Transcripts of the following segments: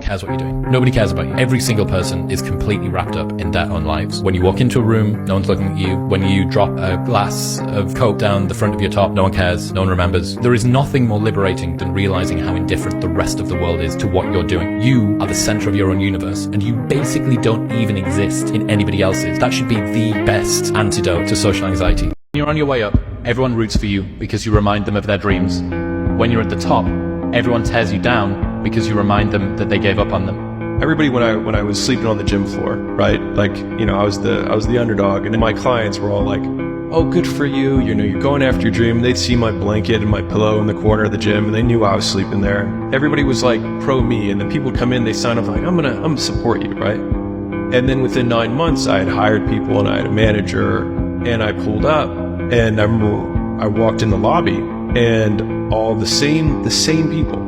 cares what you're doing. Nobody cares about you. Every single person is completely wrapped up in their own lives. When you walk into a room, no one's looking at you. When you drop a glass of Coke down the front of your top, no one cares, no one remembers. There is nothing more liberating than realizing how indifferent the rest of the world is to what you're doing. You are the center of your own universe, and you basically don't even exist in anybody else's. That should be the best antidote to social anxiety. When you're on your way up, everyone roots for you because you remind them of their dreams. When you're at the top, everyone tears you down because you remind them that they gave up on them. Everybody, when I was sleeping on the gym floor, right? Like, you know, I was the underdog, and then my clients were all like, "Oh, good for you. You know, you're going after your dream." They'd see my blanket and my pillow in the corner of the gym, and they knew I was sleeping there. Everybody was like pro me, and then people would come in, they sign up like, I'm gonna support you, right? And then within 9 months, I had hired people, and I had a manager, and I pulled up, and I remember I walked in the lobby, and all the same people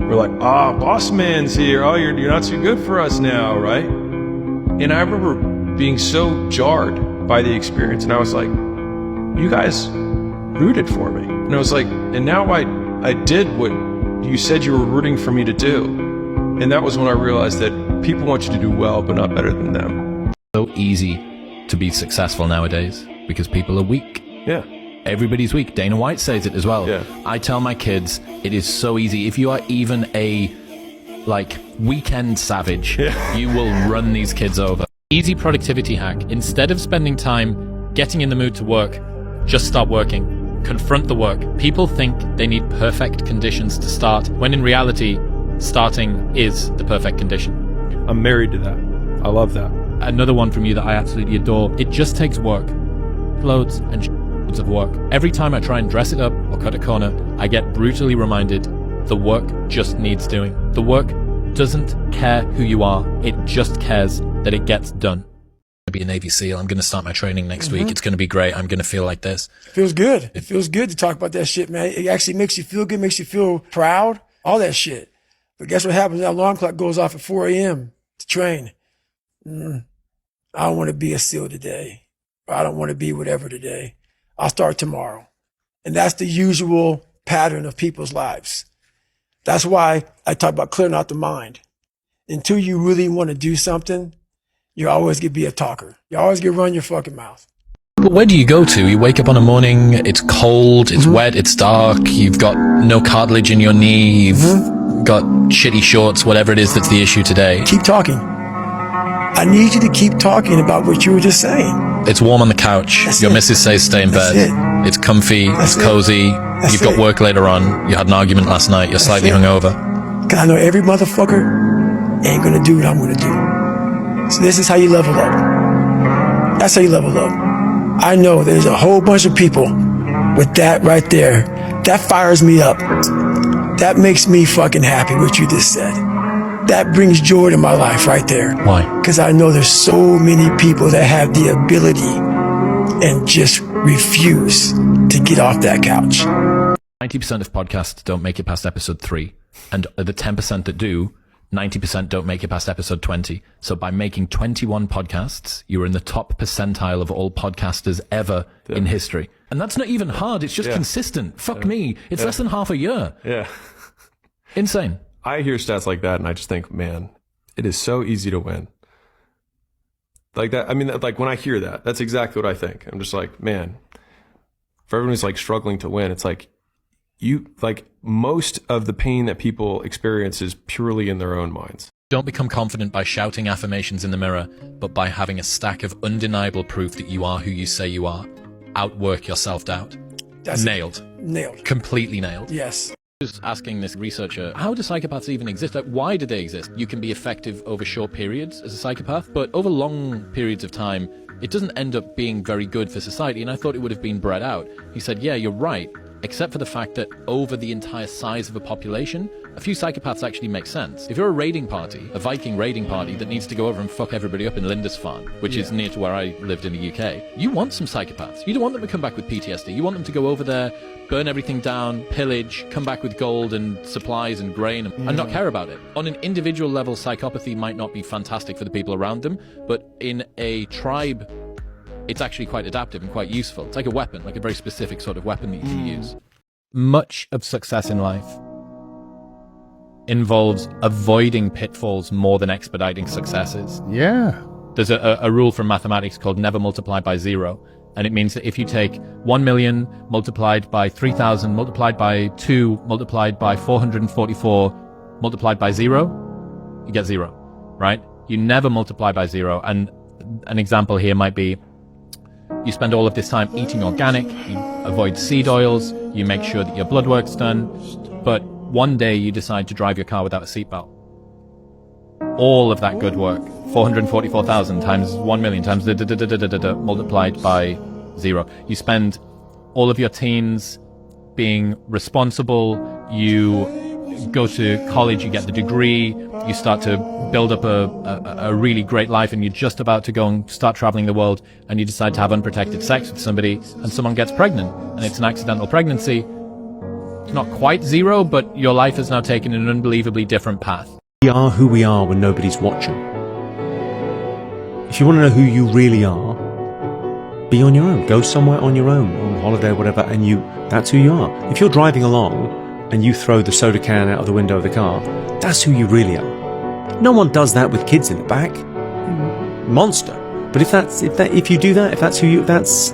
were like, boss man's here. Oh, you're not too good for us now, right? And I remember being so jarred by the experience, and I was like, you guys rooted for me. And I was like, and now I did what you said you were rooting for me to do. And that was when I realized that people want you to do well, but not better than them. So easy to be successful nowadays because people are weak. Yeah. Everybody's weak. Dana White says it as well. Yeah. I tell my kids, it is so easy. If you are even a, weekend savage, you will run these kids over. Easy productivity hack. Instead of spending time getting in the mood to work, just start working. Confront the work. People think they need perfect conditions to start, when in reality, starting is the perfect condition. I'm married to that. I love that. Another one from you that I absolutely adore. It just takes work. Loads and of work. Every time I try and dress it up or cut a corner, I get brutally reminded the work just needs doing. The work doesn't care who you are. It just cares that it gets done. I'm going to be a Navy SEAL. I'm going to start my training next week. It's going to be great. I'm going to feel like this. It feels good. It feels good to talk about that shit, man. It actually makes you feel good, makes you feel proud, all that shit. But guess what happens? That alarm clock goes off at 4 a.m. to train. I don't want to be a SEAL today. Or I don't want to be whatever today. I'll start tomorrow. And that's the usual pattern of people's lives. That's why I talk about clearing out the mind. Until you really want to do something, you're always going to be a talker. You're always going to run your fucking mouth. But where do you go to? You wake up on a morning, it's cold, it's wet, it's dark, you've got no cartilage in your knee, you've got shitty shorts, whatever it is that's the issue today. Keep talking. I need you to keep talking about what you were just saying. It's warm on the couch. Your missus says stay in bed. It's comfy. It's cozy. You've got work later on. You had an argument last night. You're slightly hungover. Because I know every motherfucker ain't going to do what I'm going to do. So this is how you level up. That's how you level up. I know there's a whole bunch of people with that right there. That fires me up. That makes me fucking happy, what you just said. That brings joy to my life right there. Why? Because I know there's so many people that have the ability and just refuse to get off that couch. 90% of podcasts don't make it past episode 3. And the 10% that do, 90% don't make it past episode 20. So by making 21 podcasts, you were in the top percentile of all podcasters ever in history. And that's not even hard. It's just consistent. Fuck me. It's less than half a year. Yeah. Insane. I hear stats like that and I just think, man, it is so easy to win. Like that. I mean, like when I hear that, that's exactly what I think. I'm just like, man, for everyone who's like struggling to win, it's like most of the pain that people experience is purely in their own minds. Don't become confident by shouting affirmations in the mirror, but by having a stack of undeniable proof that you are who you say you are. Outwork your self-doubt. Nailed. Nailed. Completely nailed. Yes. Just asking this researcher, how do psychopaths even exist? Like, why do they exist? You can be effective over short periods as a psychopath, but over long periods of time, it doesn't end up being very good for society, and I thought it would have been bred out. He said, yeah, you're right, except for the fact that over the entire size of a population, a few psychopaths actually make sense. If you're a raiding party, a Viking raiding party that needs to go over and fuck everybody up in Lindisfarne, which is near to where I lived in the UK, you want some psychopaths. You don't want them to come back with PTSD. You want them to go over there, burn everything down, pillage, come back with gold and supplies and grain, and not care about it. On an individual level, psychopathy might not be fantastic for the people around them, but in a tribe, it's actually quite adaptive and quite useful. It's like a weapon, like a very specific sort of weapon that you can use. Much of success in life involves avoiding pitfalls more than expediting successes. Yeah. There's a rule from mathematics called never multiply by zero. And it means that if you take 1 million multiplied by 3,000 multiplied by 2 multiplied by 444 multiplied by 0, you get 0, right? You never multiply by 0. And an example here might be you spend all of this time eating organic, you avoid seed oils, you make sure that your blood work's done, but one day you decide to drive your car without a seatbelt. All of that good work, 444,000 times 1 million times multiplied by 0. You spend all of your teens being responsible, you go to college, you get the degree, you start to build up a really great life, and you're just about to go and start traveling the world, and you decide to have unprotected sex with somebody, and someone gets pregnant, and it's an accidental pregnancy. It's not quite 0, but your life has now taken an unbelievably different path. We are who we are when nobody's watching. If you want to know who you really are, be on your own. Go somewhere on your own, on holiday or whatever, and that's who you are. If you're driving along and you throw the soda can out of the window of the car, that's who you really are. No one does that with kids in the back. Monster. But if you do that, if that's who you, it's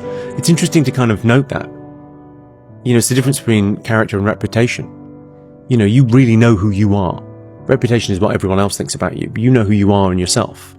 interesting to kind of note that. You know, it's the difference between character and reputation. You know, you really know who you are. Reputation is what everyone else thinks about you, but you know who you are in yourself.